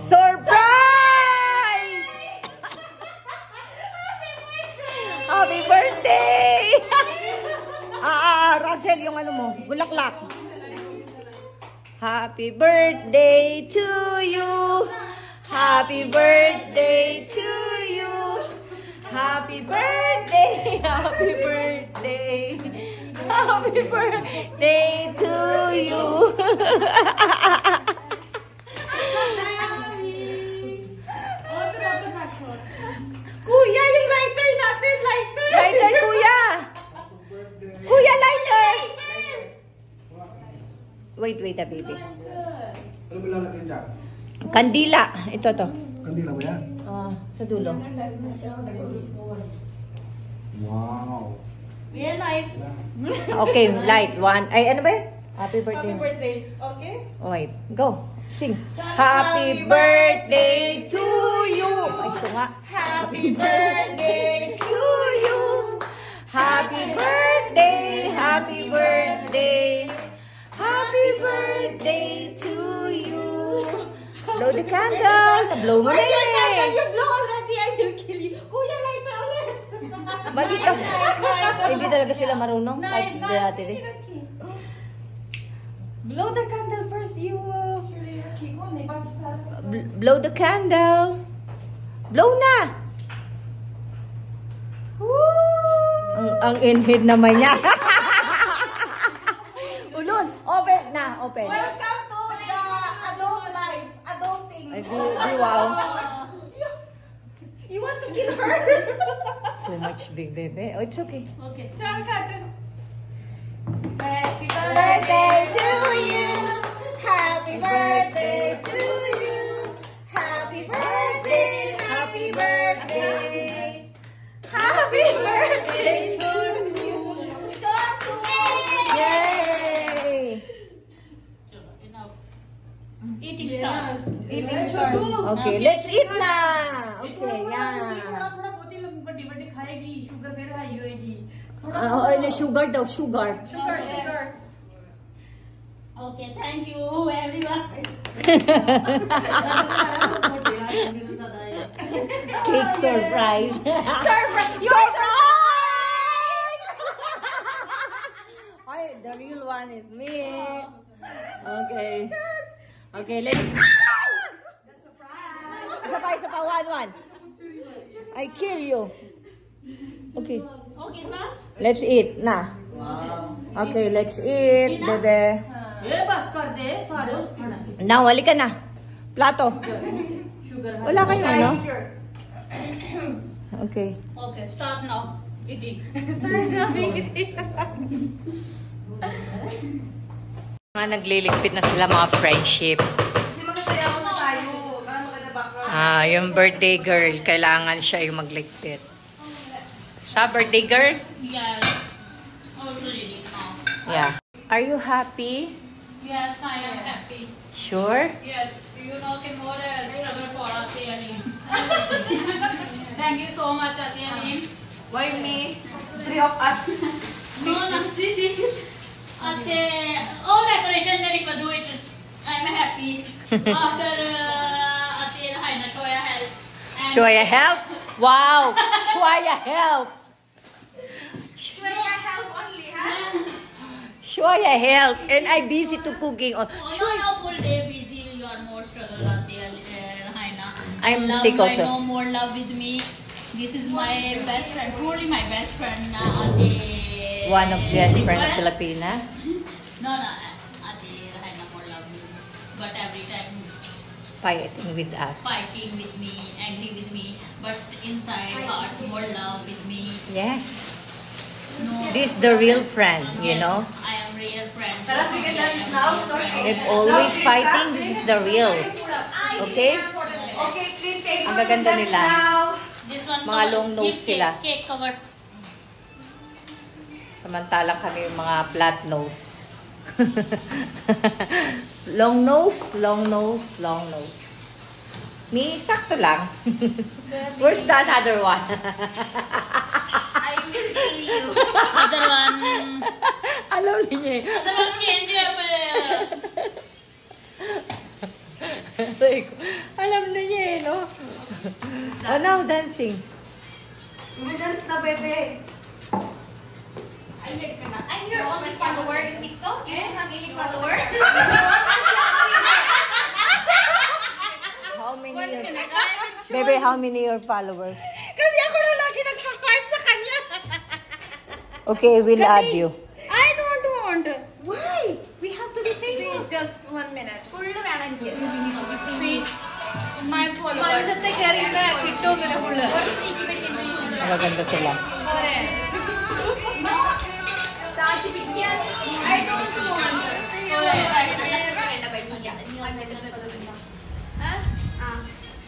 Surprise! Happy birthday! Russell, yung ano mo, bulaklak. Happy birthday to you. Happy birthday to you. Happy birthday, happy birthday. Happy birthday to you. Kuya, yung lighter natin, lighter. Lighter, kuya. Kuya, lighter. Wait, baby. Ano ba lalagay dyan? Kandila. Ito to. Kandila ba yan? Sa dulo. Wow. Real life. Okay, light. One. Ay, ano ba yun? Happy birthday. Happy birthday. Okay? Oh, wait. Go. Sing. Happy birthday to you. Ay, ito nga. Happy birthday To you. Happy birthday. Happy birthday. Happy birthday to you. Blow the candle. Na-blow mo na Where's your candle? eh. You blow already. I will kill you. Kuya, lighter ulit. Mali ka. Hindi talaga sila marunong. Kahit dati eh. Blow the candle first, you. Blow the candle. Blow na. Ang inhid naman niya. Ulun. Open na. Open. Welcome to the adult life. Adulting. Ay, di wow. You want to kill her? Too much big baby. Oh, it's okay. Okay. Chal cut. Happy birthday to you. Happy birthday to you. Happy birthday. Happy birthday. Happy birthday to you. Chocolate. Yay! Eating start. Eating start. Okay, let's eat na. Okay, yeah. थोड़ा बहुत ही बड़ी बड़ी खाएगी शुगर फिर हाई होएगी Sugar daw, sugar. Sugar. Okay, thank you everyone. Cake surprise. Surprise. Ay, the real one is me. Okay. Okay, let's... Isa pa, one. I kill you. Okay. Okay, boss. Let's eat na. Okay, let's eat, bebe. ये बस कर दे सारे खाना. Now, halika na. Plato. Sugar. Wala kayong ano? Okay. Okay, start now. Eating. Start now eating. Mga nagliligpit na sila mga friendship. Kasi magsasayaw na tayo. Maganda background. Yung birthday girl, kailangan siya yung magligpit. Sa birthday girl? Yes. Already now. Yeah. Are you happy? Yes, I am happy. Sure? Yes, you know कि more struggle for आते हैं. Thank you so much आते हैं. Why me? 3 of us. No, see. आते all decoration मेरी कर do it. I'm happy. After आते हैं ना show your help. Shoya help? Wow! Shoya help! Shoya help only, huh? Shoya help! And I busy to cooking. Oh, No, full day busy. You are more struggle आते हैं ना. I'm love, sick also. I know more love with me. This is my best friend. Truly my best friend. आते. One of the best friend of Filipina. No, आते हैं ना more love with me. But every time Fighting with us. fighting with me, angry with me, but inside heart more love with me. Yes. No, This is the real friend, you yes, know? I am real friend. Tara, sige, I am dance real now. friend. If always fighting, this is the real. Okay? Okay, clean table. Ang gaganda Dance nila. now. This one Mga cover. long nose Give sila. Cake cover. Samantalang kami yung mga flat nose. Long nose, long nose, long nose. Me, sakto lang. Where's the other one? I will kill you. Other one. Alam niya eh. Other one change your Sabi ko, alam na niya eh, no? Oh, now dancing. Dance na, bebe. I'm your only follower in TikTok. You don't have any follower. How many 1 your, minute. I haven't shown. Bebe, how many your followers? Kasi ako lang lagi nagpa-heart sa kanya. Okay, we'll add you. I don't want. Why? We have to be Please, famous. just 1 minute. Full വേണം എനിക്ക്. Please. My follower. പണ്ടത്തെ കയറിയിട്ട് കിട്ടുമെന്നില്ല full. Maganda sila. I don't want.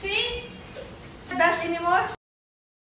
See? Dance anymore?